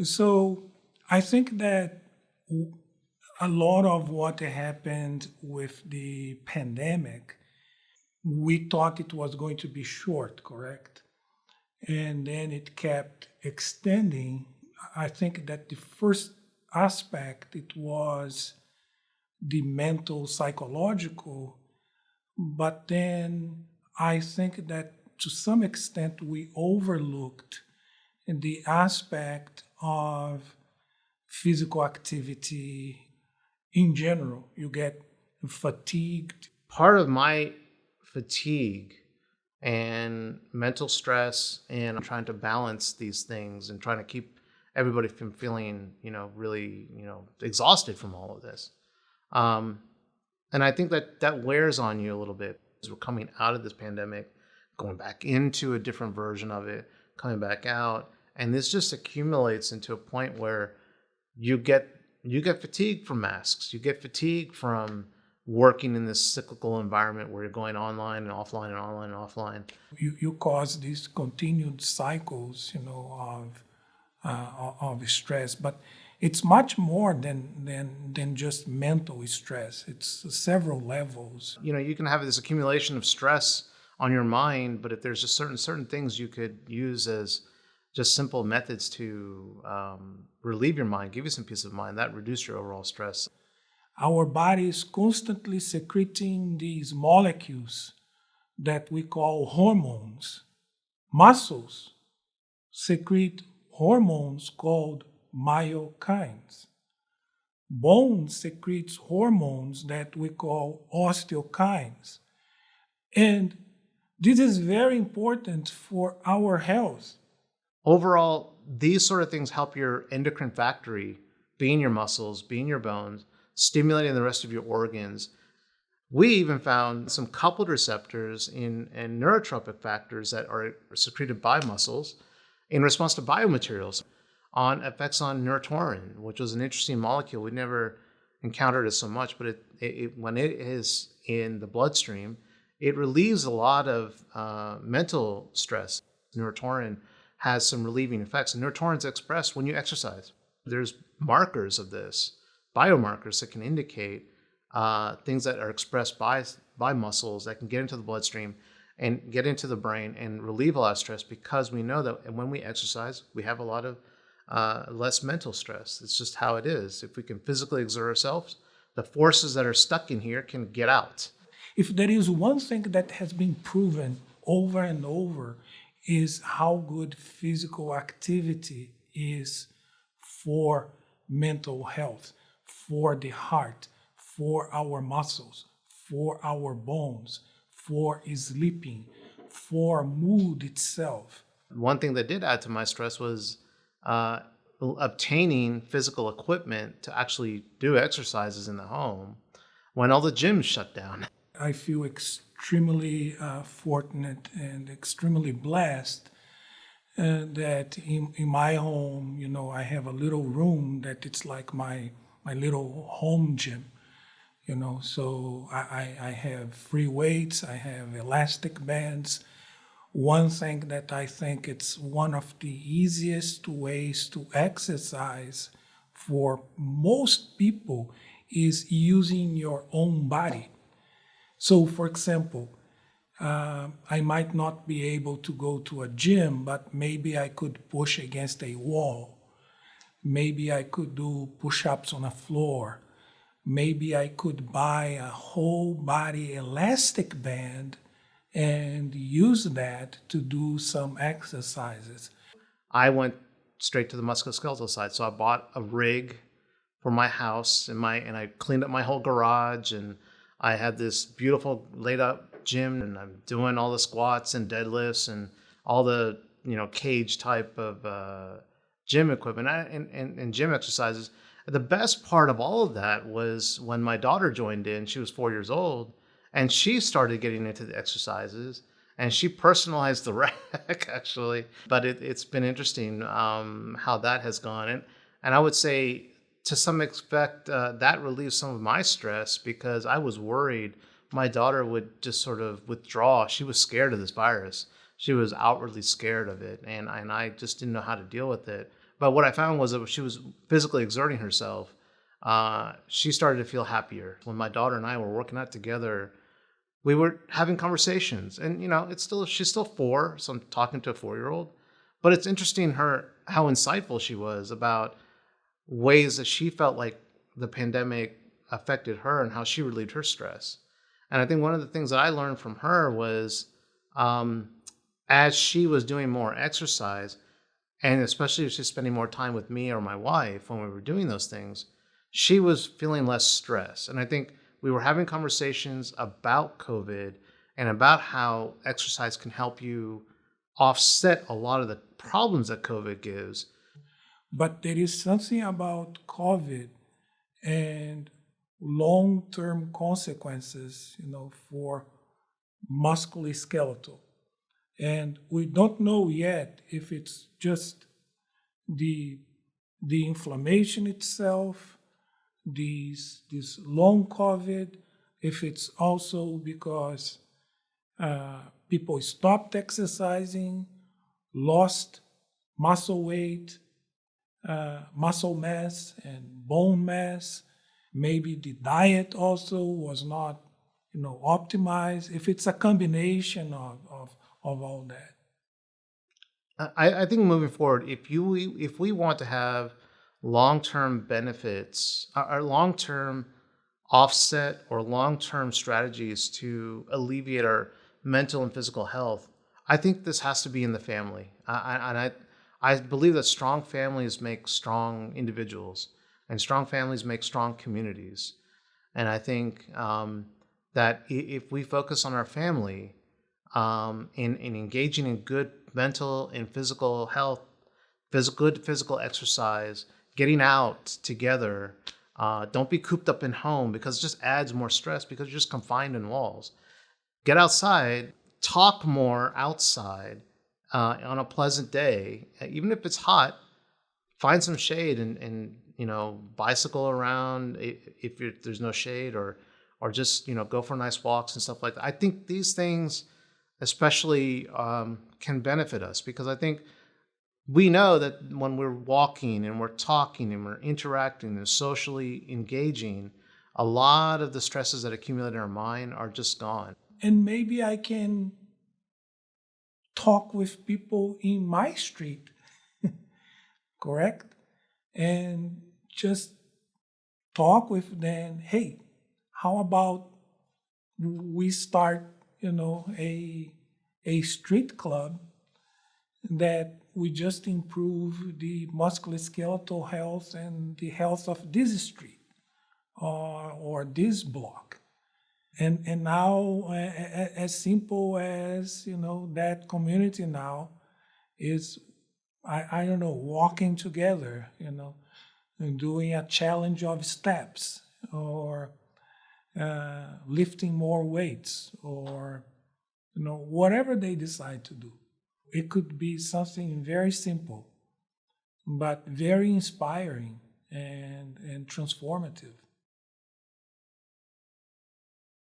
So I think that a lot of what happened with the pandemic, we thought it was going to be short, correct? And then it kept extending. I think that the first aspect it was the mental psychological, but then I think that to some extent we overlooked the aspect of physical activity in general. You get fatigued. Part of my fatigue and mental stress and trying to balance these things and trying to keep everybody from feeling, really, exhausted from all of this. Um, and I think that that wears on you a little bit as we're coming out of this pandemic, going back into a different version of it, coming back out. And this just accumulates into a point where you get you get fatigue from masks. You get fatigue from working in this cyclical environment where you're going online and offline and online and offline. You cause these continued cycles, of stress. But it's much more than just mental stress. It's several levels. You can have this accumulation of stress on your mind, but if there's just certain things you could use as just simple methods to relieve your mind, give you some peace of mind, that reduce your overall stress. Our body is constantly secreting these molecules that we call hormones. Muscles secrete hormones called myokines. Bone secretes hormones that we call osteokines. And this is very important for our health. Overall, these sort of things help your endocrine factory be in your muscles, be in your bones, stimulating the rest of your organs. We even found some coupled receptors in neurotropic factors that are secreted by muscles in response to biomaterials on effects on neurotorin, which was an interesting molecule. We never encountered it so much, but when it is in the bloodstream, it relieves a lot of mental stress. Neurotorin has some relieving effects, and neurotorin is expressed when you exercise. There's markers of this, biomarkers that can indicate things that are expressed by muscles that can get into the bloodstream and get into the brain and relieve a lot of stress, because we know that when we exercise, we have a lot of less mental stress. It's just how it is. If we can physically exert ourselves, the forces that are stuck in here can get out. If there is one thing that has been proven over and over, is how good physical activity is for mental health, for the heart, for our muscles, for our bones, for sleeping, for mood itself. One thing that did add to my stress was obtaining physical equipment to actually do exercises in the home when all the gyms shut down. I feel extremely fortunate and extremely blessed that in my home, I have a little room that it's like my little home gym. So I have free weights, I have elastic bands. One thing that I think it's one of the easiest ways to exercise for most people is using your own body. So, for example, I might not be able to go to a gym, but maybe I could push against a wall. Maybe I could do push-ups on a floor. Maybe I could buy a whole body elastic band and use that to do some exercises. I went straight to the musculoskeletal side. So I bought a rig for my house and I cleaned up my whole garage, and I had this beautiful laid up gym, and I'm doing all the squats and deadlifts and all the cage type of gym equipment and gym exercises. The best part of all of that was when my daughter joined in. She was 4 years old, and she started getting into the exercises, and she personalized the rack actually. But it's been interesting how that has gone, and I would say to some extent that relieves some of my stress, because I was worried my daughter would just sort of withdraw. She was scared of this virus. She was outwardly scared of it, and I just didn't know how to deal with it. But what I found was that when she was physically exerting herself, she started to feel happier. When my daughter and I were working out together, we were having conversations, and she's still 4, so I'm talking to a 4-year-old. But it's interesting how insightful she was about ways that she felt like the pandemic affected her and how she relieved her stress. And I think one of the things that I learned from her was, as she was doing more exercise, and especially if she's spending more time with me or my wife when we were doing those things, she was feeling less stress. And I think we were having conversations about COVID and about how exercise can help you offset a lot of the problems that COVID gives. But there is something about COVID and long-term consequences, for musculoskeletal. And we don't know yet if it's just the inflammation itself, this long COVID, if it's also because people stopped exercising, lost muscle weight, muscle mass and bone mass. Maybe the diet also was not, optimized. If it's a combination of all that. I think moving forward, if we want to have long-term benefits, or long-term offset or long-term strategies to alleviate our mental and physical health, I think this has to be in the family. I believe that strong families make strong individuals, and strong families make strong communities. And I think that if we focus on our family, in engaging in good mental and physical health, good physical exercise, getting out together, don't be cooped up in home, because it just adds more stress because you're just confined in walls. Get outside, talk more outside on a pleasant day. Even if it's hot, find some shade and bicycle around if there's no shade, or just go for nice walks and stuff like that. I think these things especially can benefit us, because I think we know that when we're walking and we're talking and we're interacting and socially engaging, a lot of the stresses that accumulate in our mind are just gone. And maybe I can talk with people in my street, correct? And just talk with them. Hey, how about we start, a street club that we just improve the musculoskeletal health and the health of this street or this block. And now, as simple as, that community now is, I don't know, walking together, and doing a challenge of steps, or lifting more weights, or, whatever they decide to do. It could be something very simple, but very inspiring and transformative.